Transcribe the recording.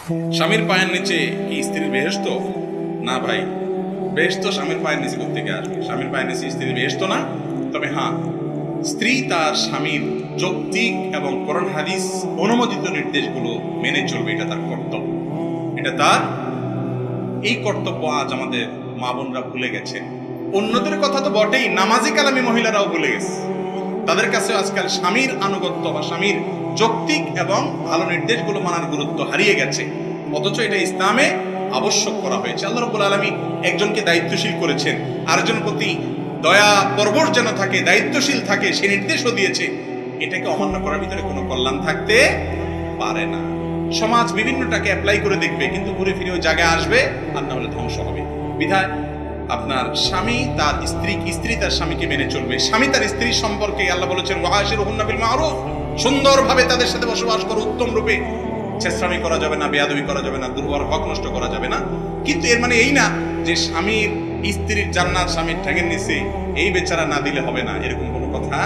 স্বামীর পায়ের নিচে কি স্ত্রীর বেহেশত? না ভাই, বেহেশত স্বামীর পায়ের নিচে কোথা থেকে আসবে? স্বামীর পায়ের নিচে স্ত্রীর বেহেশত না। তবে হ্যাঁ, স্ত্রী তার স্বামীর যৌক্তিক এবং কোরআন হাদিস অনুমোদিত নির্দেশগুলো মেনে চলবে, এটা তার কর্তব্য। এটা তার এই কর্তব্য আজ আমাদের মা বোনরা ভুলে গেছেন। অন্যদের কথা তো বটেই, নামাজি কালামী মহিলারাও ভুলে গেছে। তাদের কাছে আজকাল স্বামীর আনুগত্য বা স্বামীর যৌক্তিক এবং ভালো নির্দেশগুলো মানার গুরুত্ব হারিয়ে গেছে। অথচ এটা ইসলামে আবশ্যক করা হয়েছে। আল্লাহ রাব্বুল আলামিন একজনকে দায়িত্বশীল করেছেন, আরেকজন প্রতি দয়া পরবশ যেন থাকে, দায়িত্বশীল থাকে, সে নির্দেশও দিয়েছে। এটাকে অমান্য করার ভিতরে কোনো কল্যাণ থাকতে পারে না। সমাজ বিভিন্নটাকে অ্যাপ্লাই করে দেখবে, কিন্তু ঘুরে ফিরে ওই জায়গায় আসবে, আর না হলে ধ্বংস হবে। বিধায় আপনার স্বামী তার স্ত্রী, স্ত্রী তার স্বামীকে মেনে চলবে। স্বামী তার স্ত্রী সম্পর্কে আল্লাহ বলেছেন ওয়াশিরুহুন্না বিল মারুফ, সুন্দরভাবে তাদের সাথে বসবাস করো, উত্তম রূপে। ছেঁচড়ামি করা যাবে না, বেয়াদবি করা যাবে না, দুর্বল হক নষ্ট করা যাবে না। কিন্তু এর মানে এই না যে স্বামীর স্ত্রীর জান্নাত স্বামীর ঠ্যাঙের নিচে, এই বেচারা না দিলে হবে না, এরকম কোনো কথা